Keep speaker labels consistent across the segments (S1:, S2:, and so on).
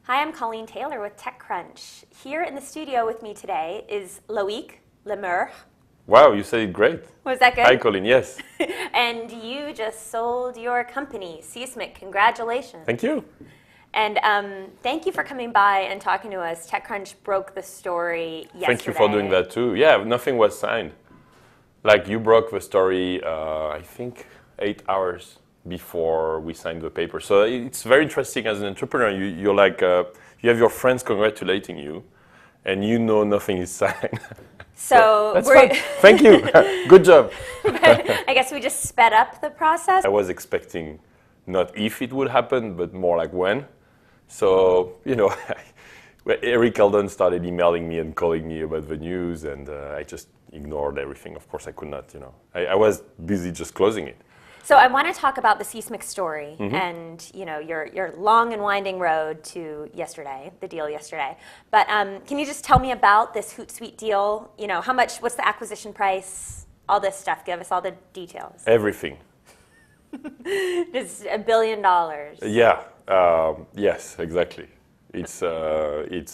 S1: Hi, I'm Colleen Taylor with TechCrunch. Here in the studio with me today is Loic Le Meur.
S2: Wow, you said it great.
S1: Was that good?
S2: Hi, Colleen, yes.
S1: And you just sold your company, Seesmic. Congratulations.
S2: Thank you.
S1: And thank you for coming by and talking to us. TechCrunch broke the story yesterday.
S2: Thank you for doing that too. Yeah, nothing was signed. Like you broke the story, I think 8 hours before we signed the paper. So it's very interesting as an entrepreneur. You're like, you have your friends congratulating you and you know nothing is signed.
S1: So
S2: that's fun. Thank you. Good job.
S1: I guess we just sped up the process.
S2: I was expecting not if it would happen, but more like when. So, you know, Eric Eldon started emailing me and calling me about the news, and I just ignored everything. Of course, I could not, you know. I was busy just closing it.
S1: So I want to talk about the Seesmic story and, you know, your long and winding road to yesterday, the deal yesterday. But can you just tell me about this HootSuite deal? You know, how much, what's the acquisition price, all this stuff. Give us all the details.
S2: Everything.
S1: Just $1 billion.
S2: Yeah. Yes, exactly. It's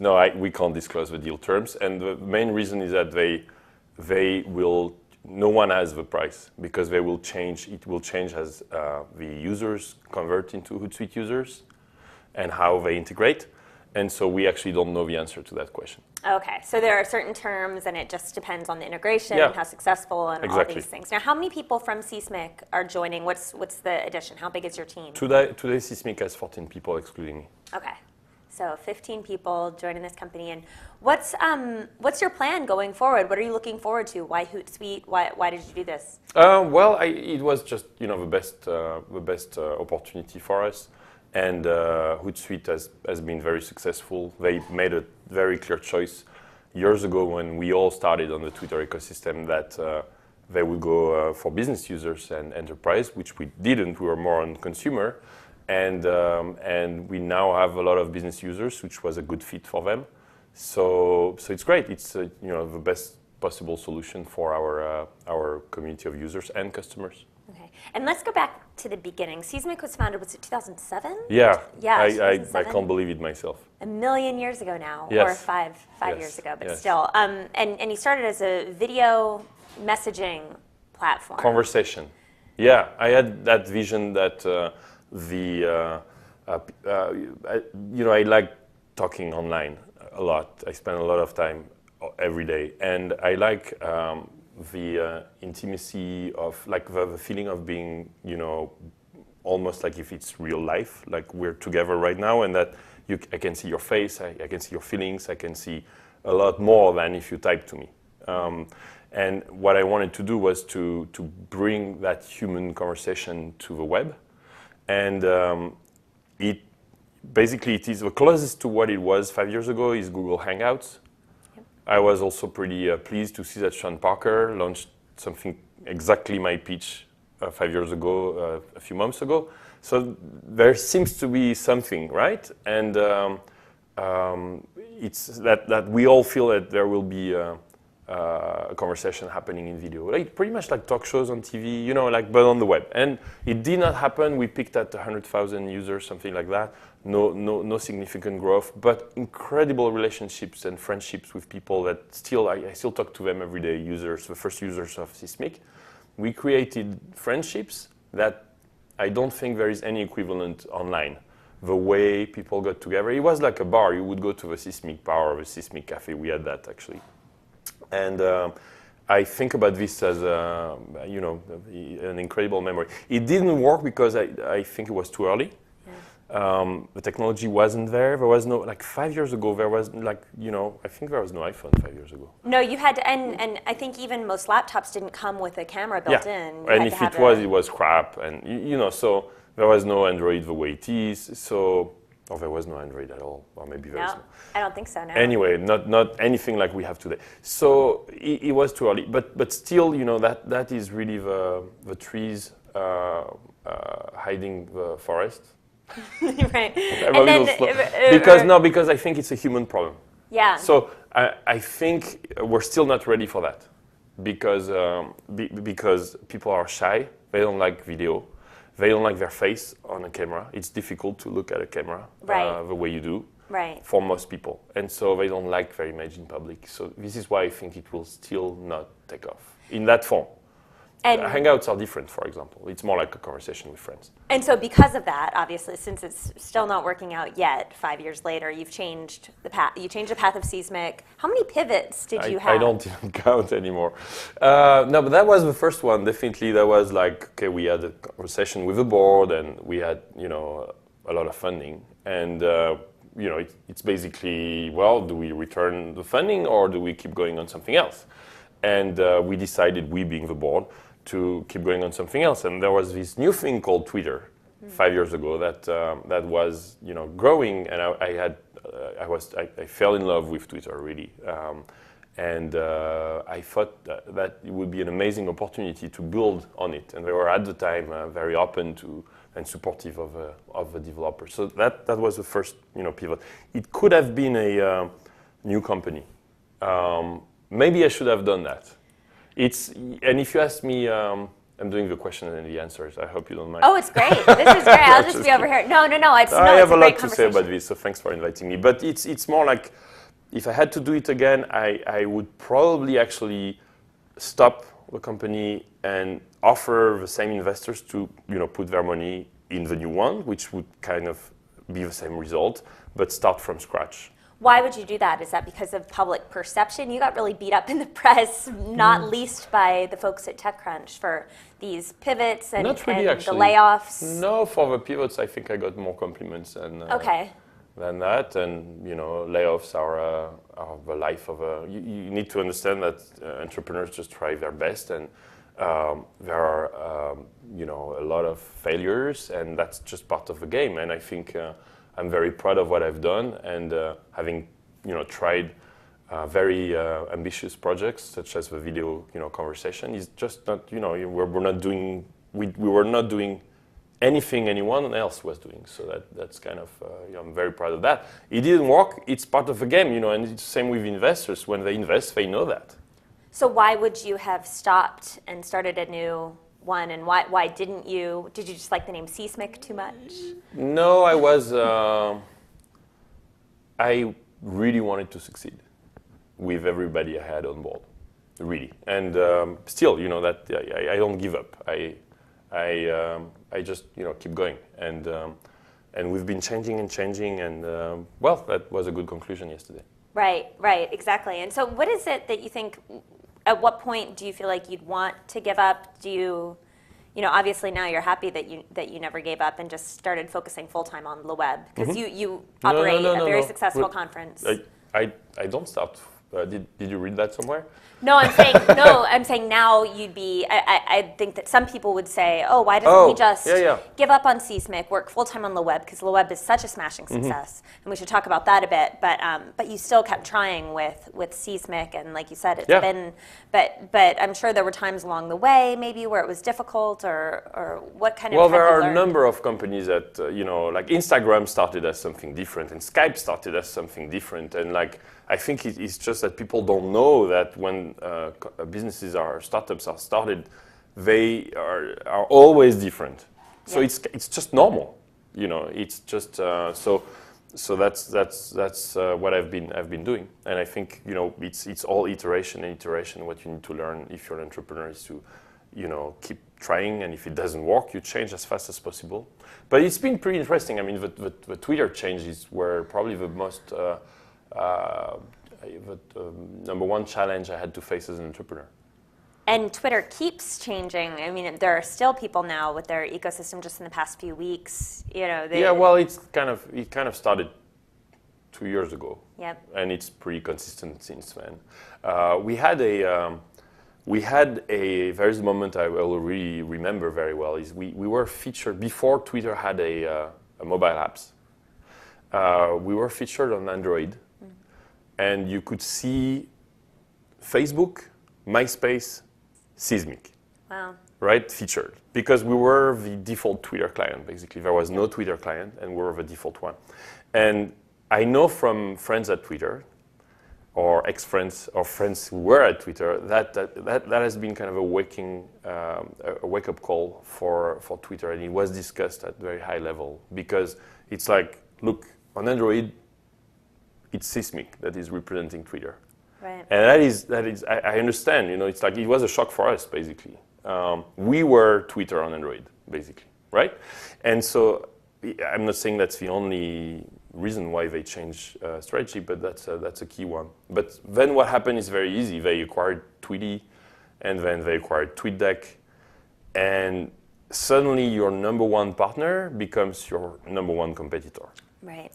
S2: no, we can't disclose the deal terms, and the main reason is that they will. No one has the price because they will change. It will change as the users convert into HootSuite users, and how they integrate. And so we actually don't know the answer to that question.
S1: Okay, so there are certain terms, and it just depends on the integration and how successful and all these things. Now, how many people from Seesmic are joining? What's the addition? How big is your team?
S2: Today Seesmic has 14 people, excluding me.
S1: Okay, so 15 people joining this company. And what's your plan going forward? What are you looking forward to? Why HootSuite? Why did you do this?
S2: Well, it was just the best opportunity for us. And HootSuite has been very successful. They made a very clear choice years ago when we all started on the Twitter ecosystem that they would go for business users and enterprise, which we didn't. We were more on consumer. And we now have a lot of business users, which was a good fit for them. So it's great. It's the best possible solution for our community of users and customers.
S1: Okay, and let's go back to the beginning. Seesmic was founded, was it 2007?
S2: Yeah,
S1: I
S2: can't believe it myself.
S1: A million years ago now,
S2: yes.
S1: or five years ago, but still. And you started as a video messaging platform.
S2: Conversation. Yeah, I had that vision that I like talking online a lot. I spend a lot of time every day, and I like the intimacy of like the feeling of being, almost like if it's real life, like we're together right now, and that I can see your face, I can see your feelings, I can see a lot more than if you type to me. And what I wanted to do was to bring that human conversation to the web, and it is the closest to what it was 5 years ago is Google Hangouts. I was also pretty pleased to see that Sean Parker launched something exactly my pitch 5 years ago, a few months ago. So there seems to be something, right? And it's that we all feel that there will be a conversation happening in video, like pretty much like talk shows on TV, but on the web. And it did not happen. We peaked at 100,000 users, something like that. No significant growth, but incredible relationships and friendships with people that I still talk to them every day. Users, the first users of Seesmic, we created friendships that I don't think there is any equivalent online. The way people got together, it was like a bar. You would go to the Seesmic bar or the Seesmic cafe. We had that actually. And I think about this as an incredible memory. It didn't work because I think it was too early. Yeah. The technology wasn't there. There was no 5 years ago. There was I think there was no iPhone 5 years ago.
S1: No, you had to, and I think even most laptops didn't come with a camera built in.
S2: And if it was crap, and so there was no Android the way it is. So. Or there was no Android at all, or maybe there was no.
S1: I don't think so, no.
S2: Anyway, not anything like we have today. So it was too early, but still, that is really the trees hiding the forest.
S1: Right.
S2: Because I think it's a human problem.
S1: Yeah.
S2: So I think we're still not ready for that, because people are shy. They don't like video. They don't like their face on a camera. It's difficult to look at a camera the way you do.
S1: Right.
S2: for most people. And so they don't like their image in public. So this is why I think it will still not take off in that form.
S1: And
S2: Hangouts are different, for example. It's more like a conversation with friends.
S1: And so because of that, obviously, since it's still not working out yet, 5 years later, you've changed the path. You changed the path of Seesmic. How many pivots did you have?
S2: I don't even count anymore. No, but that was the first one. Definitely, that was like, okay, we had a conversation with the board, and we had, a lot of funding. And, it's basically, well, do we return the funding, or do we keep going on something else? And we decided, we being the board, to keep going on something else. And there was this new thing called Twitter 5 years ago that was growing, and I fell in love with Twitter really, and I thought that it would be an amazing opportunity to build on it. And they were at the time very open to and supportive of the developers. So that was the first pivot. It could have been a new company. Maybe I should have done that. And if you ask me, I'm doing the question and the answers. I hope you don't mind.
S1: Oh, it's great. This is great. I'll just be over here. No.
S2: I have a lot to say about this, so thanks for inviting me. But it's more like, if I had to do it again, I would probably actually stop the company and offer the same investors to put their money in the new one, which would kind of be the same result, but start from scratch.
S1: Why would you do that? Is that because of public perception? You got really beat up in the press, not least by the folks at TechCrunch for these pivots and,
S2: Not really,
S1: and the
S2: actually.
S1: layoffs.
S2: No, for the pivots, I think I got more compliments than that. And layoffs are the life of a. You need to understand that entrepreneurs just try their best, and there are a lot of failures, and that's just part of the game. And I think. I'm very proud of what I've done, and having tried very ambitious projects such as the video conversation is just not we were not doing anything anyone else was doing. So that's kind of I'm very proud of that. It didn't work. It's part of the game, and it's the same with investors. When they invest, they know that.
S1: So why would you have stopped and started a new one, and why didn't you? Did you just like the name Seesmic too much?
S2: No, I really wanted to succeed with everybody I had on board, really. And still, that I don't give up. I just keep going, and we've been changing, and that was a good conclusion yesterday.
S1: Right, exactly. And so, what is it that you think? At what point do you feel like you'd want to give up? Do you, obviously now you're happy that you never gave up and just started focusing full time on Le Web, because you operate a very successful conference.
S2: I don't start. Did you read that somewhere?
S1: No, I'm saying now you'd be. I think that some people would say, oh, why doesn't he just give up on Seesmic, work full time on Le Web, because Le Web is such a smashing success, and we should talk about that a bit. But you still kept trying with Seesmic, and like you said, it's been. But I'm sure there were times along the way, maybe where it was difficult, or what kind of.
S2: Well, there are a number of companies that like Instagram started as something different, and Skype started as something different, and like. I think it's just that people don't know that when businesses or startups are started, they are always different. So it's just normal, It's just so that's what I've been doing, and I think it's all iteration. What you need to learn if you're an entrepreneur is to keep trying, and if it doesn't work, you change as fast as possible. But it's been pretty interesting. I mean, the Twitter changes were probably the most. The number one challenge I had to face as an entrepreneur.
S1: And Twitter keeps changing. I mean, there are still people now with their ecosystem just in the past few weeks.
S2: Well, it kind of started 2 years ago.
S1: Yep.
S2: And it's pretty consistent since then. We had there's a moment I will really remember very well, is we were featured before Twitter had a mobile apps. We were featured on Android. And you could see Facebook, MySpace, Seesmic.
S1: Wow.
S2: Right, featured. Because we were the default Twitter client, basically. There was no Twitter client, and we were the default one. And I know from friends at Twitter, or ex-friends, or friends who were at Twitter, that has been kind of a wake-up call for Twitter. And it was discussed at very high level. Because it's like, look, on Android, it's Seesmic that is representing Twitter.
S1: Right.
S2: And I understand, it's like it was a shock for us, basically. We were Twitter on Android, basically, right? And so I'm not saying that's the only reason why they changed strategy, but that's a key one. But then what happened is very easy. They acquired Tweety, and then they acquired TweetDeck, and suddenly your number one partner becomes your number one competitor.
S1: Right.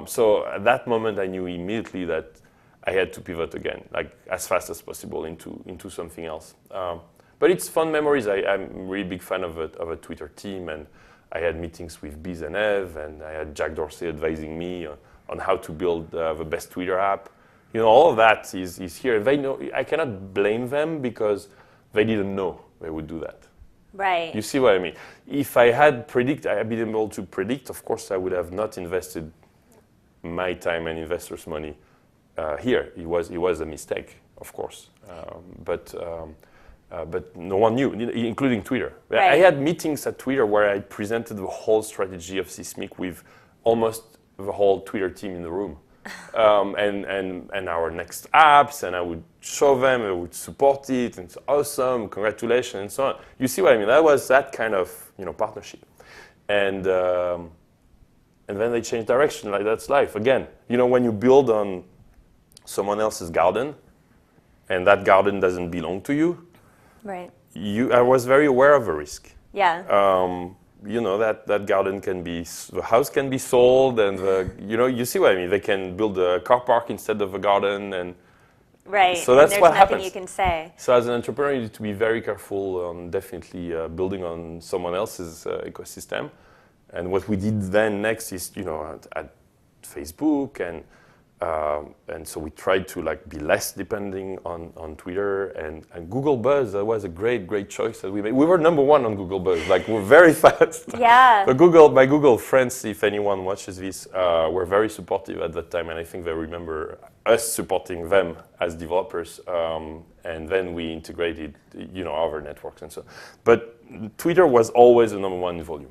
S2: So at that moment, I knew immediately that I had to pivot again, like as fast as possible into something else. But it's fun memories. I'm a really big fan of a Twitter team, and I had meetings with Biz and Ev, and I had Jack Dorsey advising me on how to build the best Twitter app. All of that is here. They know. I cannot blame them because they didn't know they would do that.
S1: Right.
S2: You see what I mean? If I had been able to predict, of course, I would have not invested my time and investors' money here. It was a mistake, of course. But no one knew, including Twitter.
S1: Right.
S2: I had meetings at Twitter where I presented the whole strategy of Seesmic with almost the whole Twitter team in the room. And our next apps, and I would show them, I would support it, and it's awesome, congratulations, and so on. You see what I mean? That was that kind of partnership. And then they changed direction, like that's life. Again, when you build on someone else's garden, and that garden doesn't belong to you,
S1: right.
S2: I was very aware of the risk.
S1: Yeah.
S2: That garden the house can be sold, and you see what I mean. They can build a car park instead of a garden, and
S1: right.
S2: So that's what happens.
S1: There's nothing you can say.
S2: So as an entrepreneur, you need to be very careful on definitely building on someone else's ecosystem. And what we did then next is, at Facebook, and so we tried to be less depending on Twitter and Google Buzz. That was a great choice that we made. We were number one on Google Buzz. We're very fast.
S1: Yeah.
S2: My Google friends, if anyone watches this, were very supportive at that time, and I think they remember us supporting them as developers. And then we integrated, our networks and so on. But Twitter was always the number one in volume.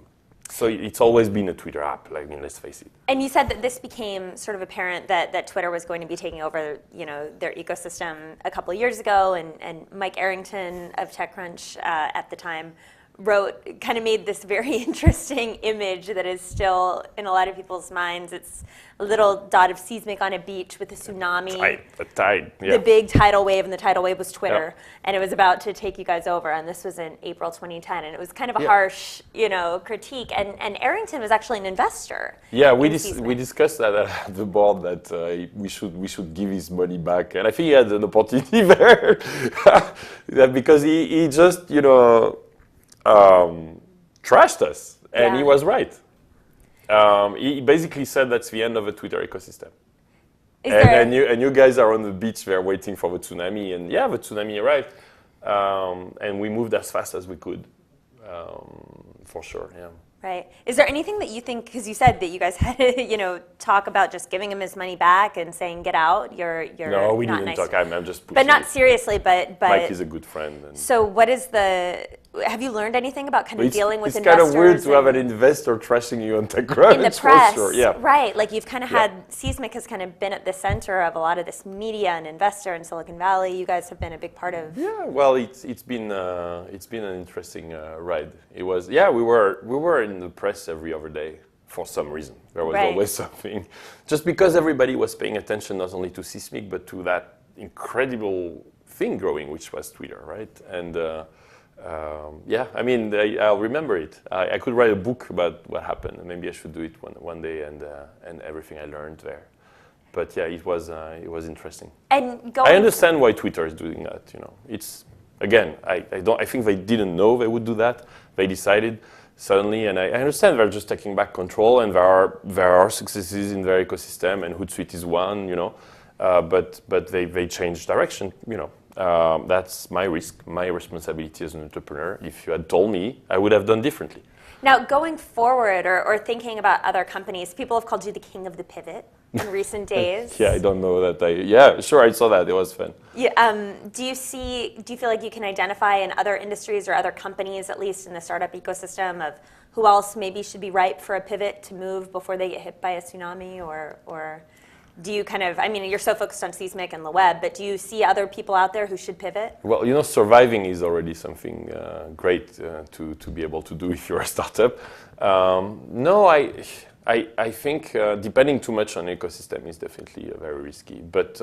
S2: So it's always been a Twitter app, let's face it.
S1: And you said that this became sort of apparent that Twitter was going to be taking over, their ecosystem a couple of years ago, and Mike Arrington of TechCrunch at the time made this very interesting image that is still in a lot of people's minds. It's a little dot of Seesmic on a beach with a tsunami.
S2: The tide, yeah.
S1: The big tidal wave, and the tidal wave was Twitter.
S2: Yep.
S1: And it was about to take you guys over, and this was in April 2010, and it was kind of a harsh, critique. And Arrington was actually an investor.
S2: Yeah, we discussed that at the board that we should give his money back, and I think he had an opportunity there because he just trashed us, and he was right. He basically said that's the end of the Twitter ecosystem. And you guys are on the beach there waiting for the tsunami, and the tsunami arrived, and we moved as fast as we could, for sure. Yeah.
S1: Right. Is there anything that you think, because you said that you guys had to, talk about just giving him his money back and saying, get out, you're
S2: No, we
S1: not
S2: didn't
S1: nice.
S2: talk. I'm just pushing
S1: But not
S2: it.
S1: seriously, but
S2: Mike is a good friend. And
S1: so what is have you learned anything about kind of dealing with
S2: it's
S1: investors?
S2: It's kind of weird to have an investor trashing you on TechCrunch.
S1: In the press,
S2: for sure. Yeah.
S1: right. You've kind of had, Seesmic has kind of been at the center of a lot of this media and investor in Silicon Valley. You guys have been a big part of.
S2: Yeah, well, it's been an interesting ride. It was, we were in the press every other day for some reason. There was always something. Just because everybody was paying attention not only to Seesmic, but to that incredible thing growing, which was Twitter, right? And I'll remember it. I could write a book about what happened, and maybe I should do it one day and everything I learned there. But yeah, it was interesting.
S1: And
S2: I understand why Twitter is doing that. It's again, I think they didn't know they would do that. They decided suddenly, and I understand they're just taking back control, and there are successes in their ecosystem, and HootSuite is one. But they changed direction. That's my risk, my responsibility as an entrepreneur. If you had told me, I would have done differently.
S1: Now, going forward or thinking about other companies, people have called you the king of the pivot in recent days.
S2: Yeah, I don't know that. Sure, I saw that. It was fun.
S1: Yeah, do you feel like you can identify in other industries or other companies, at least in the startup ecosystem, of who else maybe should be ripe for a pivot to move before they get hit by a tsunami or do you kind of, I mean, you're so focused on Seesmic and the web, but do you see other people out there who should pivot?
S2: Well, you know, surviving is already something great to be able to do if you're a startup. No, I think depending too much on ecosystem is definitely very risky. But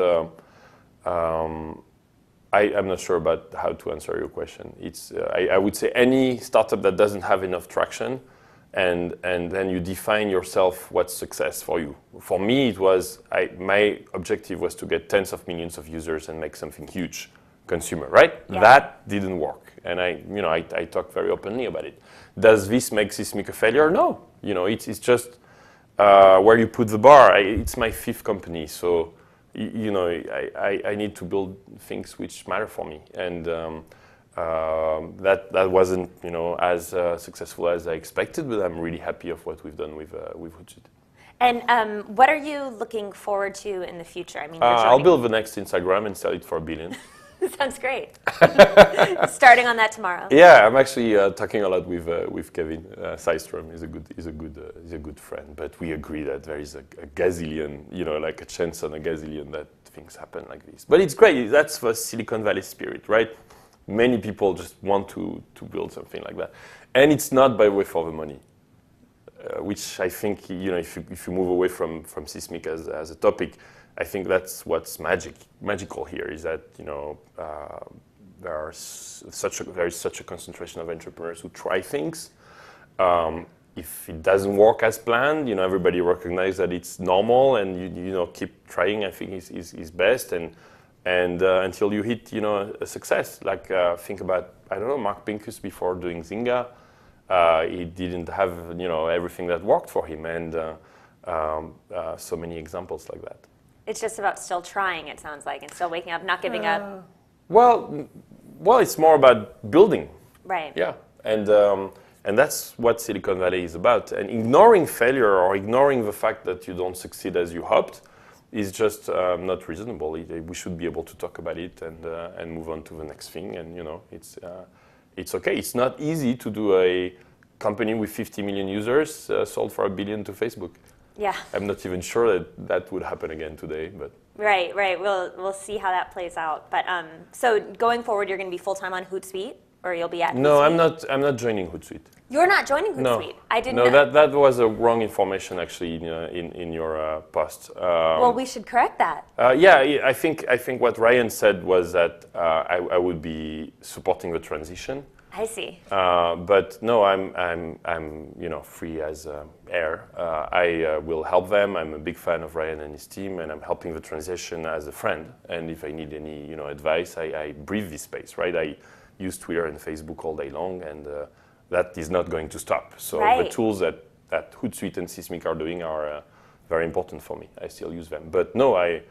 S2: I'm not sure about how to answer your question. It's I would say any startup that doesn't have enough traction, and then you define yourself what's success for you. For me, it was my objective was to get tens of millions of users and make something huge, consumer, right?
S1: Yeah.
S2: That didn't work, and I talk very openly about it. Does this make Seesmic a failure? No, it's just where you put the bar. It's my 5th company, so. I need to build things which matter for me, and that wasn't as successful as I expected. But I'm really happy of what we've done with HootSuite.
S1: And what are you looking forward to in the future? I mean,
S2: I'll build the next Instagram and sell it for $1 billion.
S1: Sounds great. Starting on that tomorrow.
S2: Yeah, I'm actually talking a lot with Kevin Systrom. He's a good friend, but we agree that there is a gazillion, like a chance on a gazillion that things happen like this. But it's great. That's the Silicon Valley spirit, right? Many people just want to build something like that, and it's not by way for the money, which I think if you move away from Seesmic as a topic. I think that's what's magical here is that there is such a concentration of entrepreneurs who try things. If it doesn't work as planned, everybody recognizes that it's normal, and you keep trying. I think is best, and until you hit a success. Like think about Mark Pincus before doing Zynga, he didn't have everything that worked for him, and so many examples like that.
S1: It's just about still trying, it sounds like, and still waking up, not giving up.
S2: Well, it's more about building.
S1: Right.
S2: Yeah, and that's what Silicon Valley is about. And ignoring failure or ignoring the fact that you don't succeed as you hoped is just not reasonable. We should be able to talk about it and move on to the next thing. And it's okay. It's not easy to do a company with 50 million users sold for $1 billion to Facebook.
S1: Yeah.
S2: I'm not even sure that would happen again today, but.
S1: Right. We'll see how that plays out. But so going forward, you're going to be full-time on HootSuite, or you'll be at HootSuite?
S2: No, I'm not joining HootSuite.
S1: You're not joining HootSuite?
S2: No.
S1: I didn't know.
S2: No, that was a wrong information actually in your post.
S1: Well, we should correct that.
S2: Yeah, I think what Ryan said was that I would be supporting the transition.
S1: I see.
S2: But no, I'm free as air. I will help them. I'm a big fan of Ryan and his team, and I'm helping the transition as a friend. And if I need any advice, I breathe this space, right? I use Twitter and Facebook all day long, and that is not going to stop. So
S1: right.
S2: The tools that HootSuite and Seesmic are doing are very important for me. I still use them. But no, I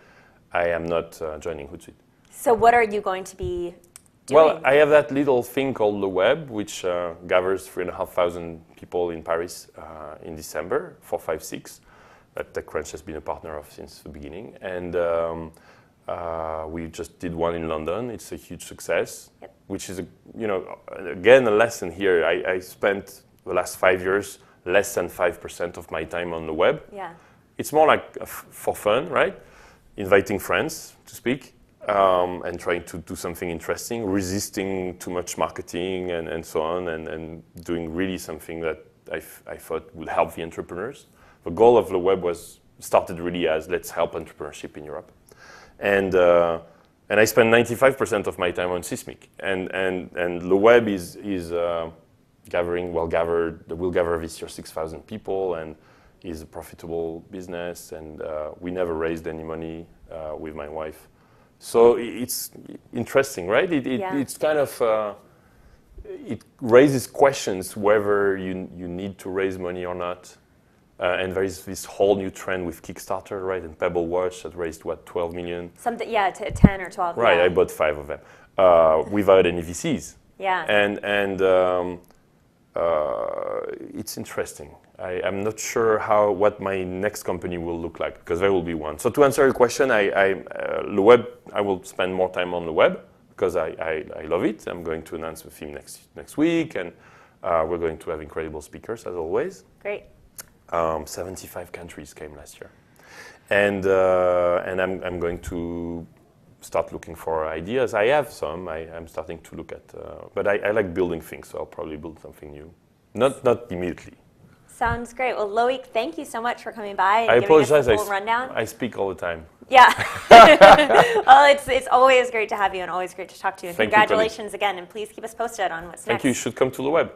S2: am not joining HootSuite.
S1: So what are you going to be doing?
S2: Well, I have that little thing called Le Web, which gathers 3,500 people in Paris in December for 5/6. That TechCrunch has been a partner of since the beginning. And we just did one in London. It's a huge success,
S1: yep.
S2: Which is, again, a lesson here. I spent the last 5 years less than 5% of my time on the web.
S1: Yeah.
S2: It's more like for fun, right? Inviting friends to speak. And trying to do something interesting, resisting too much marketing and so on, and doing really something that I thought would help the entrepreneurs. The goal of the web started really as let's help entrepreneurship in Europe, and I spend 95% of my time on Seesmic, and the web is will gather this year 6,000 people, and is a profitable business, and we never raised any money with my wife. So it's interesting, right? It's kind of, it raises questions whether you need to raise money or not. And there is this whole new trend with Kickstarter, right? And Pebble Watch that raised, 12 million?
S1: Something, yeah, 10 or 12.
S2: Right,
S1: yeah.
S2: I bought 5 of them without any VCs.
S1: Yeah.
S2: And it's interesting. I'm not sure what my next company will look like, because there will be one. So to answer your question, the web, I will spend more time on the web because I love it. I'm going to announce the theme next week, and we're going to have incredible speakers as always.
S1: Great.
S2: 75 countries came last year. And I'm going to start looking for ideas. I have some. I'm starting to look at, but I like building things, so I'll probably build something new. Not immediately.
S1: Sounds great. Well, Loic, thank you so much for coming by and
S2: I
S1: giving us
S2: apologize.
S1: the full rundown.
S2: I speak all the time.
S1: Yeah. Well, it's always great to have you and always great to talk to you. And
S2: Thank you,
S1: congratulations again, and please keep us posted on what's next.
S2: Thank you. You should come to the web.